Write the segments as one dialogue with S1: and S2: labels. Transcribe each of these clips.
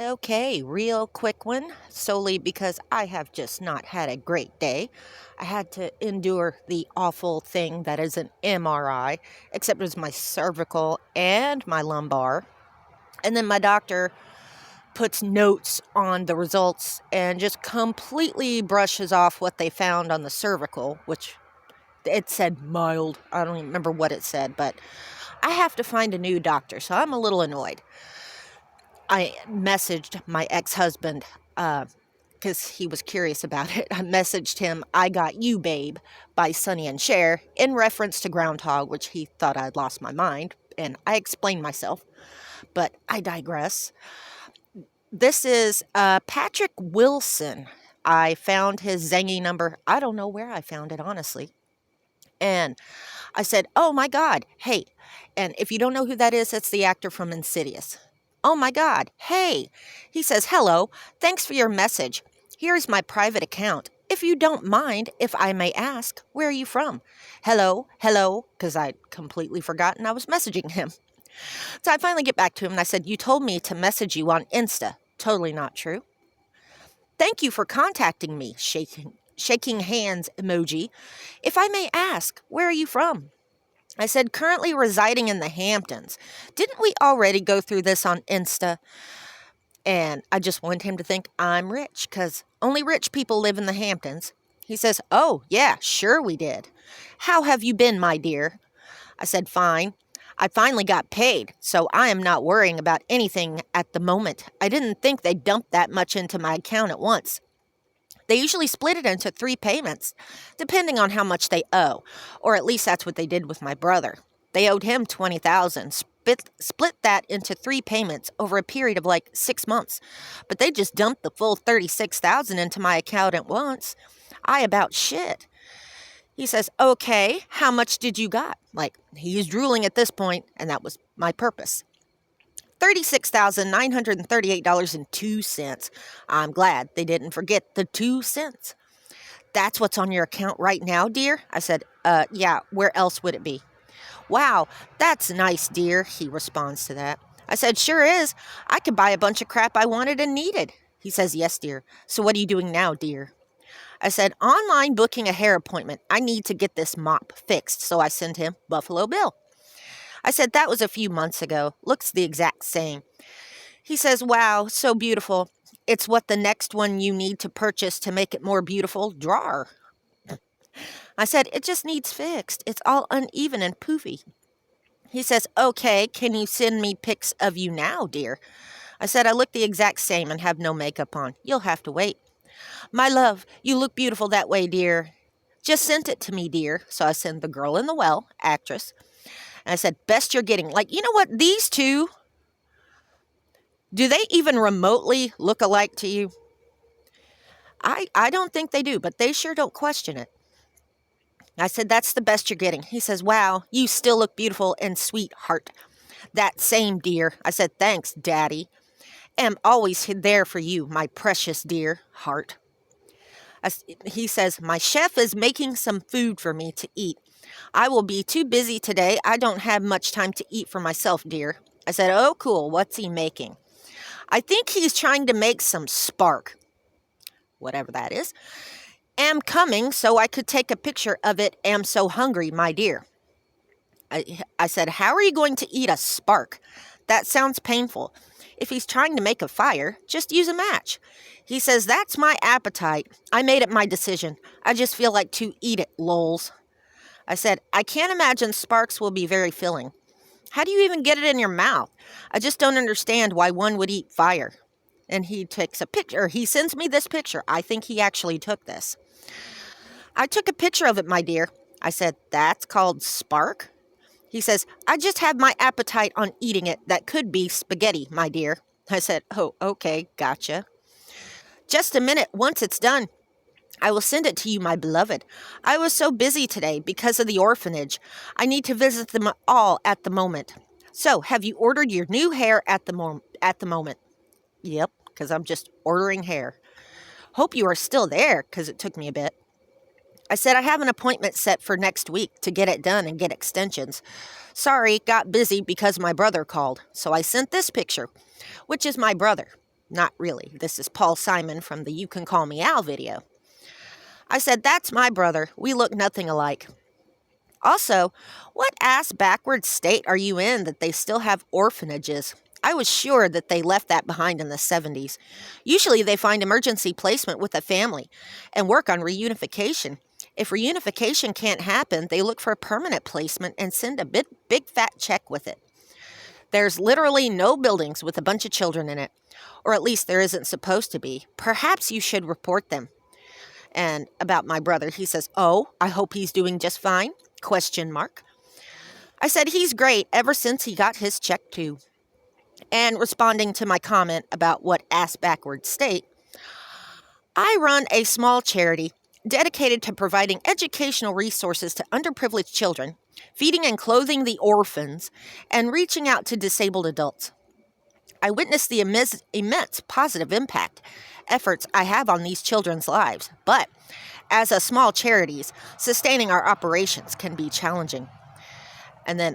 S1: Okay, real quick one, solely because I have just not had a great day. I had to endure the awful thing that is an MRI, except it was my cervical and my lumbar. And then my doctor puts notes on the results and just completely brushes off what they found on the cervical, which it said mild. I don't even remember what it said, but I have to find a new doctor, so I'm a little annoyed. I messaged my ex-husband because he was curious about it. I messaged him, "I Got You, Babe" by Sonny and Cher, in reference to Groundhog, which he thought I'd lost my mind, and I explained myself, but I digress. This is Patrick Wilson. I found his Zangy number. I don't know where I found it, honestly. And I said, "Oh my God, hey." And if you don't know who that is, it's the actor from Insidious. "Oh my God, hey." He says, "Hello, thanks for your message. Here's my private account. If you don't mind, if I may ask, where are you from?" Hello, because I'd completely forgotten I was messaging him. So I finally get back to him and I said, "You told me to message you on Insta." Totally not true. "Thank you for contacting me," shaking hands emoji. "If I may ask, where are you from?" I said, "Currently residing in the Hamptons. Didn't we already go through this on Insta?" And I just want him to think I'm rich, because only rich people live in the Hamptons. He says, "Oh, yeah, sure we did. How have you been, my dear?" I said, "Fine. I finally got paid, so I am not worrying about anything at the moment. I didn't think they'd dump that much into my account at once. They usually split it into 3 payments, depending on how much they owe, or at least that's what they did with my brother. They owed him $20,000, split that into 3 payments over a period of like 6 months, but they just dumped the full $36,000 into my account at once. I about shit." He says, "Okay, how much did you got?" Like, he's drooling at this point, and that was my purpose. $36,938.02. I'm glad they didn't forget the 2 cents. "That's what's on your account right now, dear?" I said, yeah, where else would it be?" "Wow, that's nice, dear," he responds to that. I said, "Sure is. I could buy a bunch of crap I wanted and needed." He says, "Yes, dear. So what are you doing now, dear?" I said, "Online booking a hair appointment. I need to get this mop fixed." So I sent him Buffalo Bill. I said, "That was a few months ago. Looks the exact same." He says, "Wow, so beautiful. It's what the next one you need to purchase to make it more beautiful, drawer." I said, "It just needs fixed. It's all uneven and poofy." He says, "Okay, can you send me pics of you now, dear?" I said, "I look the exact same and have no makeup on. You'll have to wait." "My love, you look beautiful that way, dear. Just sent it to me, dear." So I sent the girl in the well, actress. And I said, "Best you're getting." Like, you know what? These two, do they even remotely look alike to you? I don't think they do, but they sure don't question it. I said, "That's the best you're getting." He says, "Wow, you still look beautiful and sweet, heart." "That same, dear." I said, "Thanks, Daddy. Am always there for you, my precious dear, heart." He says, "My chef is making some food for me to eat. I will be too busy today. I don't have much time to eat for myself, dear." I said, "Oh, cool. What's he making?" "I think he's trying to make some spark," whatever that is. "Am coming so I could take a picture of it. Am so hungry, my dear." I said, "How are you going to eat a spark? That sounds painful. If he's trying to make a fire, just use a match." He says, "That's my appetite. I made it my decision. I just feel like to eat it, lols." I said, "I can't imagine sparks will be very filling. How do you even get it in your mouth? I just don't understand why one would eat fire." And he takes a picture. He sends me this picture. I think he actually took this. I took a picture of it, my dear. I said, "That's called spark?" He says, "I just have my appetite on eating it. That could be spaghetti, my dear." I said, "Oh, okay, gotcha. Just a minute. Once it's done, I will send it to you, my beloved. I was so busy today because of the orphanage. I need to visit them all at the moment. So, have you ordered your new hair at the moment?" Yep, because I'm just ordering hair. "Hope you are still there, because it took me a bit." I said, "I have an appointment set for next week to get it done and get extensions. Sorry, got busy because my brother called. So I sent this picture, which is my brother." Not really. This is Paul Simon from the You Can Call Me Al video. I said, that's my brother. We look nothing alike. Also, what ass-backward state are you in that they still have orphanages? I was sure that they left that behind in the 70s. Usually they find emergency placement with a family and work on reunification. If reunification can't happen, they look for a permanent placement and send a big fat check with it. There's literally no buildings with a bunch of children in it, or at least there isn't supposed to be. Perhaps you should report them. And about my brother, he says, oh, I hope he's doing just fine? ? I said, he's great ever since he got his check too. And responding to my comment about what ass-backward state, I run a small charity dedicated to providing educational resources to underprivileged children, feeding and clothing the orphans, and reaching out to disabled adults. I witnessed the immense positive impact efforts I have on these children's lives, but as a small charities, sustaining our operations can be challenging. And then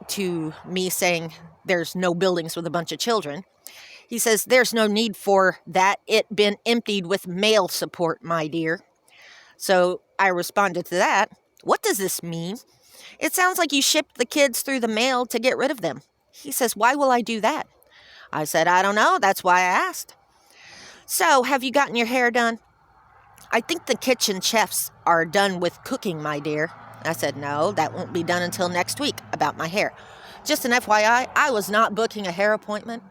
S1: to me saying there's no buildings with a bunch of children, he says there's no need for that. It been emptied with mail support, my dear. So I responded to that. What does this mean? It sounds like you shipped the kids through the mail to get rid of them. He says, why will I do that? I said, I don't know. That's why I asked. So have you gotten your hair done? I think the kitchen chefs are done with cooking, my dear. I said, no, that won't be done until next week about my hair. Just an FYI, I was not booking a hair appointment.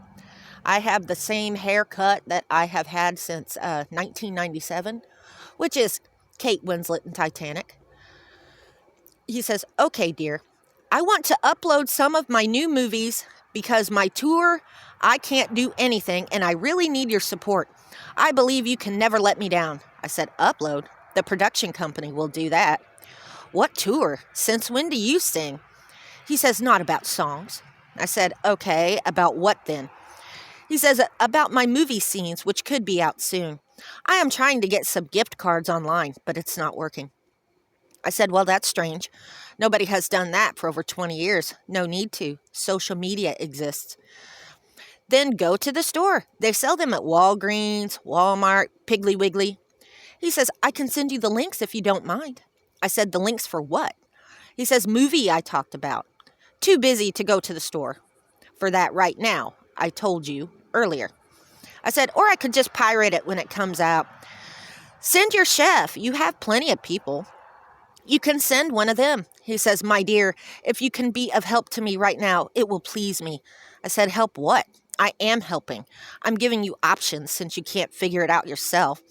S1: I have the same haircut that I have had since 1997, which is Kate Winslet in Titanic. He says, okay, dear, I want to upload some of my new movies because my tour, I can't do anything, and I really need your support. I believe you can never let me down. I said, upload? The production company will do that. What tour? Since when do you sing? He says, not about songs. I said, okay, about what then? He says, about my movie scenes, which could be out soon. I am trying to get some gift cards online, but it's not working. I said, well, that's strange. Nobody has done that for over 20 years. No need to. Social media exists. Then go to the store. They sell them at Walgreens, Walmart, Piggly Wiggly. He says, I can send you the links if you don't mind. I said, the links for what? He says, movie I talked about. Too busy to go to the store for that right now. I told you earlier. I said, or I could just pirate it when it comes out. Send your chef. You have plenty of people. You can send one of them. He says, my dear, if you can be of help to me right now, it will please me. I said, help what? I am helping. I'm giving you options since you can't figure it out yourself.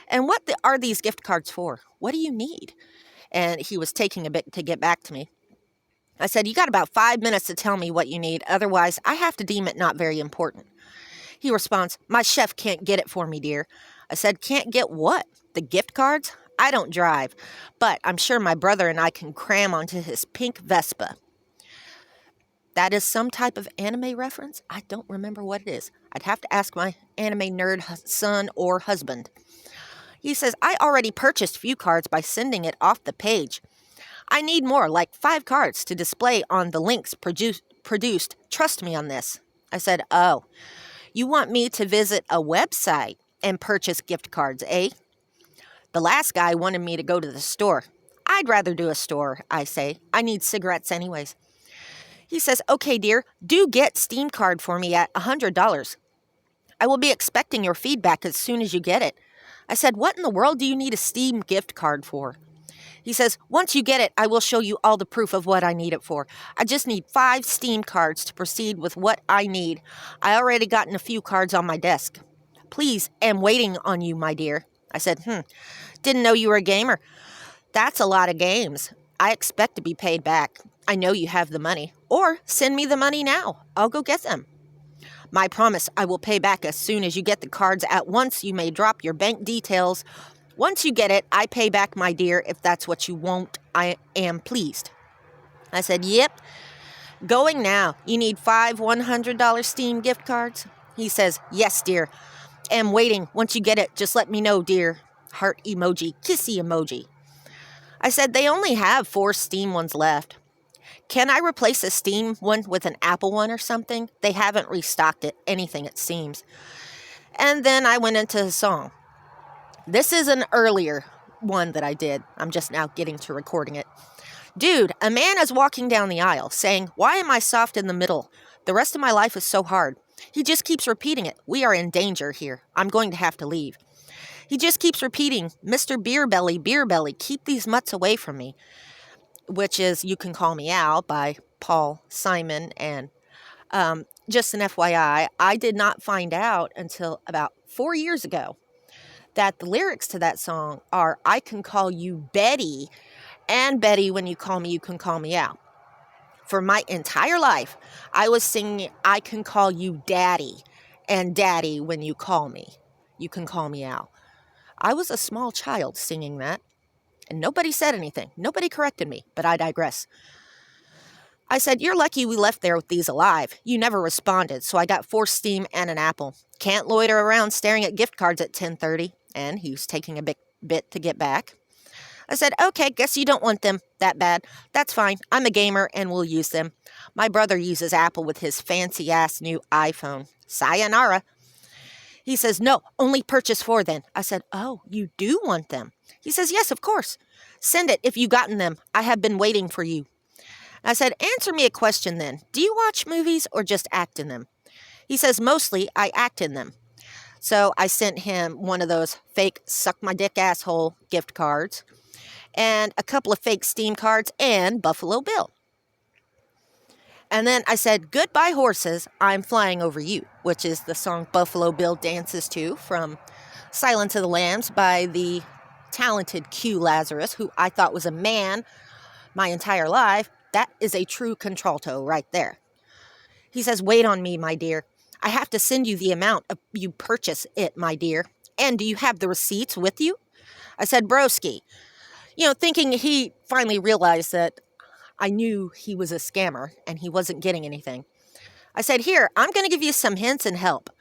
S1: And what are these gift cards for? What do you need? And he was taking a bit to get back to me. I said, you got about 5 minutes to tell me what you need. Otherwise, I have to deem it not very important. He responds, my chef can't get it for me, dear. I said, can't get what? The gift cards? I don't drive, but I'm sure my brother and I can cram onto his pink Vespa. That is some type of anime reference? I don't remember what it is. I'd have to ask my anime nerd son or husband. He says, I already purchased few cards by sending it off the page. I need more, like 5 cards to display on the links produced. Trust me on this. I said, oh, you want me to visit a website and purchase gift cards, eh? The last guy wanted me to go to the store. I'd rather do a store, I say. I need cigarettes anyways. He says, okay, dear, do get Steam card for me at $100. I will be expecting your feedback as soon as you get it. I said, what in the world do you need a Steam gift card for? He says, once you get it, I will show you all the proof of what I need it for. I just need 5 Steam cards to proceed with what I need. I already gotten a few cards on my desk. Please, am waiting on you, my dear. I said, didn't know you were a gamer. That's a lot of games. I expect to be paid back. I know you have the money. Or send me the money now. I'll go get them. My promise, I will pay back as soon as you get the cards. At once, you may drop your bank details. Once you get it, I pay back, my dear, if that's what you want. I am pleased. I said, yep. Going now. You need 5 $100 Steam gift cards? He says, yes, dear. Am waiting. Once you get it, just let me know, dear. Heart emoji, kissy emoji. I said, they only have 4 Steam ones left. Can I replace a Steam one with an Apple one or something? They haven't restocked anything, it seems. And then I went into the song. This is an earlier one that I did. I'm just now getting to recording it. Dude, a man is walking down the aisle saying, "Why am I soft in the middle? The rest of my life is so hard." He just keeps repeating it. "We are in danger here. I'm going to have to leave." He just keeps repeating, "Mr. Beer Belly, keep these mutts away from me," which is You Can Call Me Out by Paul Simon. And just an FYI, I did not find out until about 4 years ago that the lyrics to that song are, "I can call you Betty, and Betty, when you call me, you can call me out." For my entire life, I was singing, "I can call you Daddy, and Daddy, when you call me, you can call me out." I was a small child singing that, and nobody said anything. Nobody corrected me, but I digress. I said, "You're lucky we left there with these alive. You never responded, so I got 4 steam and an apple. Can't loiter around staring at gift cards at 10:30. And he was taking a bit to get back. I said, "Okay, guess you don't want them that bad. That's fine. I'm a gamer and we'll use them. My brother uses Apple with his fancy-ass new iPhone. Sayonara." He says, "No, only purchase 4 then." I said, "Oh, you do want them?" He says, "Yes, of course. Send it if you've gotten them. I have been waiting for you." I said, "Answer me a question then. Do you watch movies or just act in them?" He says, "Mostly I act in them." So I sent him one of those fake suck my dick asshole gift cards and a couple of fake Steam cards and Buffalo Bill. And then I said, "Goodbye horses, I'm flying over you," which is the song Buffalo Bill dances to from Silence of the Lambs by the talented Q Lazarus, who I thought was a man my entire life. That is a true contralto right there. He says, "Wait on me, my dear. I have to send you the amount you purchase it, my dear. And do you have the receipts with you?" I said, "Broski," thinking he finally realized that I knew he was a scammer and he wasn't getting anything. I said, "Here, I'm going to give you some hints and help.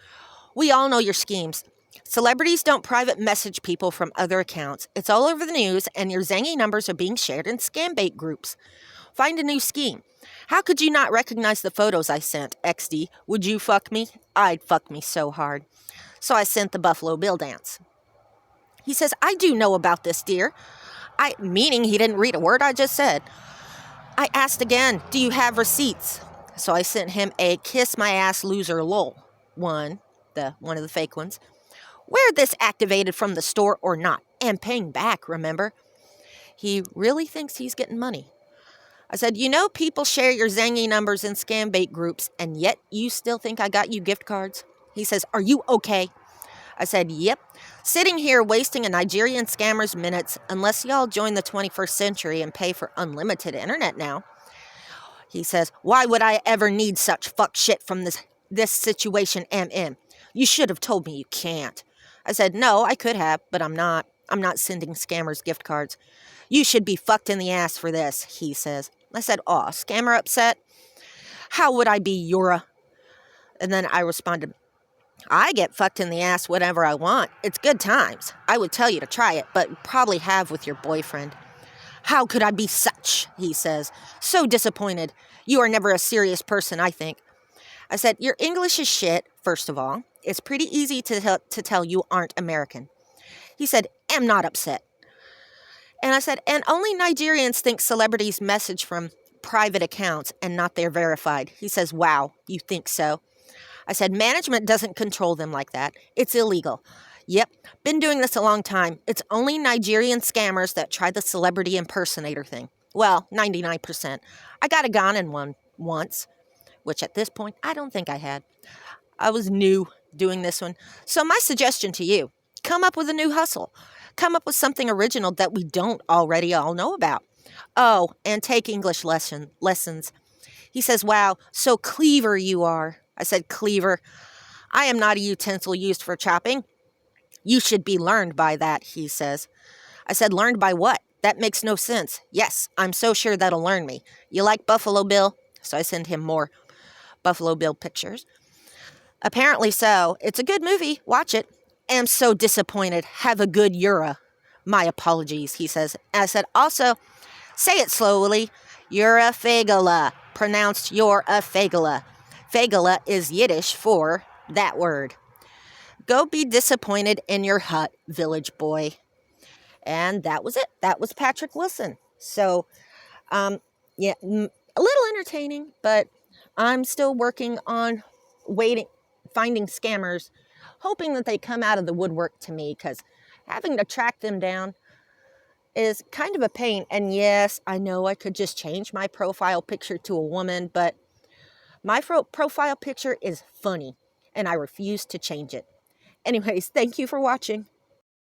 S1: We all know your schemes. Celebrities don't private message people from other accounts. It's all over the news, and your zangy numbers are being shared in scam bait groups. Find a new scheme. How could you not recognize the photos I sent, XD? Would you fuck me? I'd fuck me so hard." So I sent the Buffalo Bill dance. He says, "I do know about this, dear." Meaning he didn't read a word I just said. I asked again, "Do you have receipts?" So I sent him a "kiss my ass loser lol" one of the fake ones. "Wear this activated from the store or not, and paying back, remember?" He really thinks he's getting money. I said, "People share your zangy numbers in scam bait groups, and yet you still think I got you gift cards?" He says, "Are you okay?" I said, "Yep. Sitting here wasting a Nigerian scammer's minutes unless y'all join the 21st century and pay for unlimited internet now." He says, "Why would I ever need such fuck shit from this situation, MM? You should have told me you can't." I said, "No, I could have, but I'm not. I'm not sending scammers gift cards." "You should be fucked in the ass for this," he says. I said, "Aw, scammer upset? How would I be, Yura?" And then I responded, "I get fucked in the ass whenever I want. It's good times. I would tell you to try it, but probably have with your boyfriend." "How could I be such?" he says. "So disappointed. You are never a serious person, I think." I said, "Your English is shit, first of all. It's pretty easy to tell you aren't American." He said, "Am not upset." And I said, "And only Nigerians think celebrities message from private accounts and not their verified." He says, "Wow, you think so?" I said, "Management doesn't control them like that. It's illegal." "Yep, been doing this a long time. It's only Nigerian scammers that try the celebrity impersonator thing. Well, 99%. I got a Ghanaian one once, which at this point, I don't think I had. I was new doing this one. So my suggestion to you, come up with a new hustle. Come up with something original that we don't already all know about. Oh, and take English lessons." He says, "Wow, so clever you are." I said, "Cleaver. I am not a utensil used for chopping." "You should be learned by that," he says. I said, "Learned by what? That makes no sense." "Yes, I'm so sure that'll learn me. You like Buffalo Bill?" So I send him more Buffalo Bill pictures. "Apparently so. It's a good movie. Watch it." "Am so disappointed. Have a good Eura." "My apologies," he says. And I said, "Also, say it slowly. You're a fagala. Pronounced you're a fagala. Fagala is Yiddish for that word." Go be disappointed in your hut, village boy. And that was it. That was Patrick Wilson. So, um, yeah, a little entertaining, but I'm still working on waiting, finding scammers, hoping that they come out of the woodwork to me, because having to track them down is kind of a pain. And yes, I know I could just change my profile picture to a woman, but my profile picture is funny and I refuse to change it. Anyways, thank you for watching.